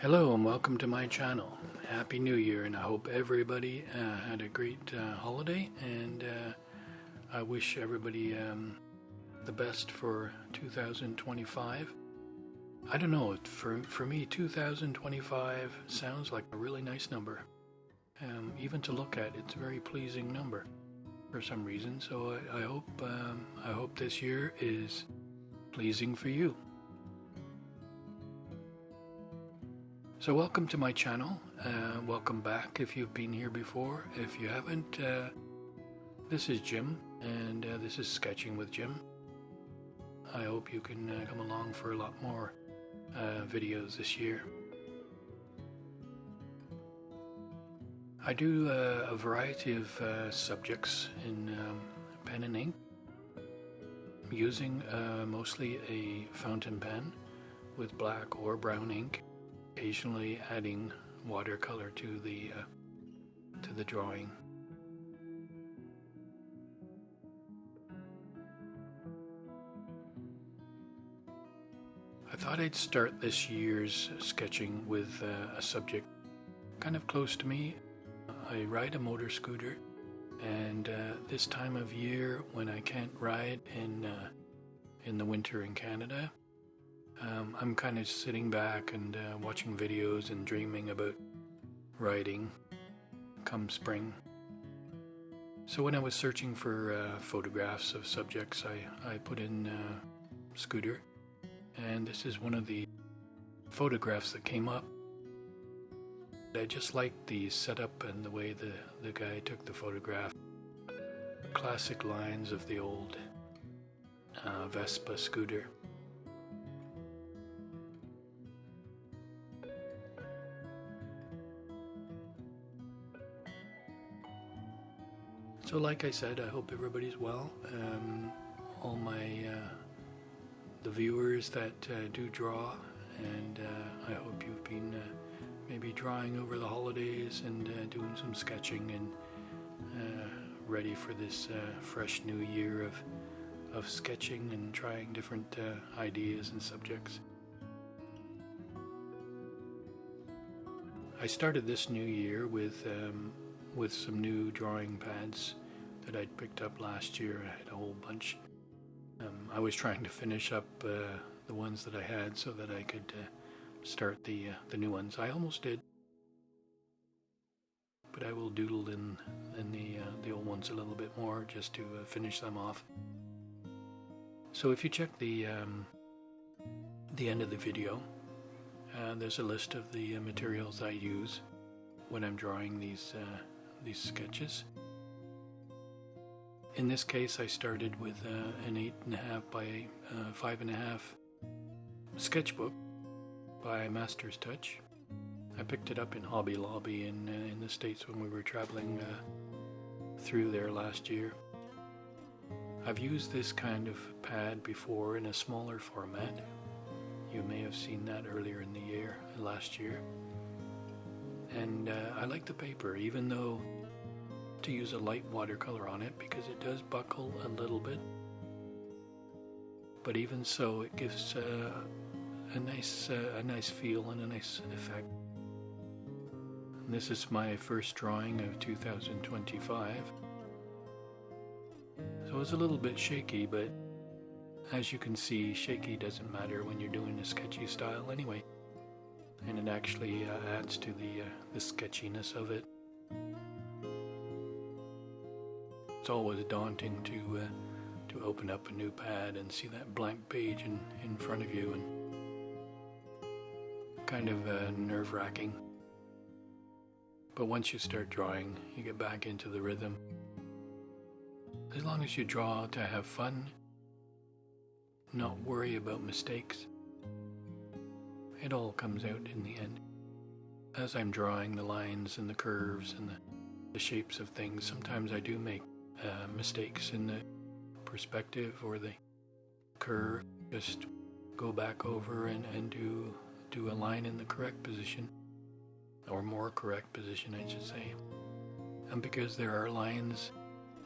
Hello and welcome to my channel. Happy New Year, and I hope everybody had a great holiday, and I wish everybody the best for 2025. I don't know, for me 2025 sounds like a really nice number. Even to look at, it's a very pleasing number for some reason, so I hope this year is pleasing for you. So welcome to my channel. Welcome back if you've been here before. If you haven't, this is Jim, and this is Sketching with Jim. I hope you can come along for a lot more videos this year. I do a variety of subjects in pen and ink, using mostly a fountain pen with black or brown ink, occasionally adding watercolor to the drawing. I thought I'd start this year's sketching with a subject kind of close to me. I ride a motor scooter, and this time of year when I can't ride in the winter in Canada, I'm kind of sitting back and watching videos and dreaming about riding come spring. So when I was searching for photographs of subjects, I put in scooter, and this is one of the photographs that came up. I just liked the setup and the way the guy took the photograph. Classic lines of the old Vespa scooter. So like I said, I hope everybody's well. All my the viewers that do draw, and I hope you've been maybe drawing over the holidays and doing some sketching and ready for this fresh new year of sketching and trying different ideas and subjects. I started this new year with some new drawing pads that I'd picked up last year. I had a whole bunch. I was trying to finish up the ones that I had so that I could start the new ones. I almost did, but I will doodle in the old ones a little bit more just to finish them off. So if you check the end of the video, there's a list of the materials I use when I'm drawing these sketches. In this case, I started with an 8.5 by 5.5 sketchbook by Master's Touch. I picked it up in Hobby Lobby in the States when we were traveling through there last year. I've used this kind of pad before in a smaller format. You may have seen that earlier in the year, last year. And I like the paper, even though to use a light watercolor on it because it does buckle a little bit. But even so, it gives a nice feel and a nice effect. And this is my first drawing of 2025. So it's a little bit shaky, but as you can see, shaky doesn't matter when you're doing a sketchy style anyway. And it actually adds to the sketchiness of it. It's always daunting to open up a new pad and see that blank page in front of you, and kind of nerve-wracking. But once you start drawing, you get back into the rhythm. As long as you draw to have fun, not worry about mistakes, it all comes out in the end. As I'm drawing the lines and the curves and the shapes of things, sometimes I do make mistakes in the perspective or the curve. Just go back over and do a line in the correct position, or more correct position, I should say. And because there are lines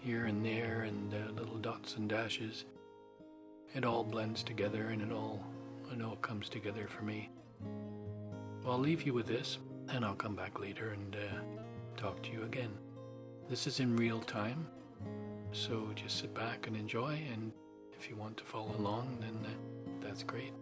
here and there and little dots and dashes, it all blends together, and it all comes together for me. I'll leave you with this, and I'll come back later and talk to you again. This is in real time, so just sit back and enjoy, and if you want to follow along, then that's great.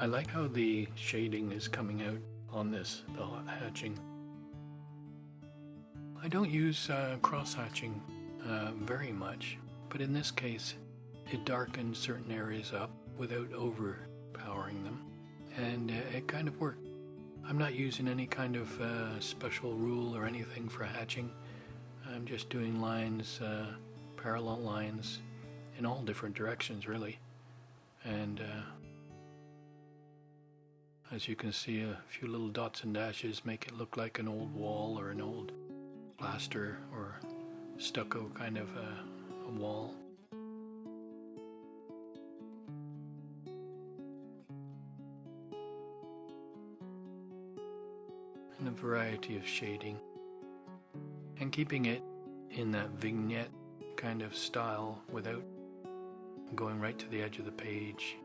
I like how the shading is coming out on this, the hot hatching. I don't use cross hatching very much, but in this case it darkens certain areas up without overpowering them, and it kind of worked. I'm not using any kind of special rule or anything for hatching. I'm just doing lines, parallel lines in all different directions really, and as you can see, a few little dots and dashes make it look like an old wall or an old plaster or stucco kind of a wall. And a variety of shading. And keeping it in that vignette kind of style without going right to the edge of the page.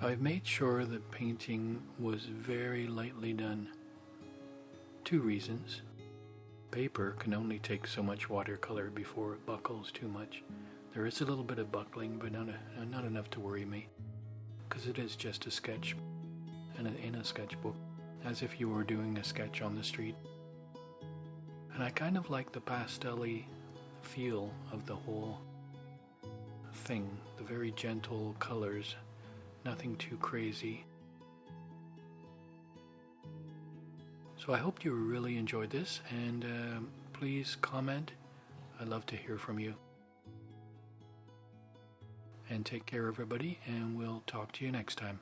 I've made sure that painting was very lightly done. 2 reasons. Paper can only take so much watercolor before it buckles too much. There is a little bit of buckling, but not enough to worry me, because it is just a sketch in a sketchbook, as if you were doing a sketch on the street. And I kind of like the pastel-y feel of the whole thing, the very gentle colors, nothing too crazy. So I hope you really enjoyed this, and please comment. I'd love to hear from you. And take care, everybody, and we'll talk to you next time.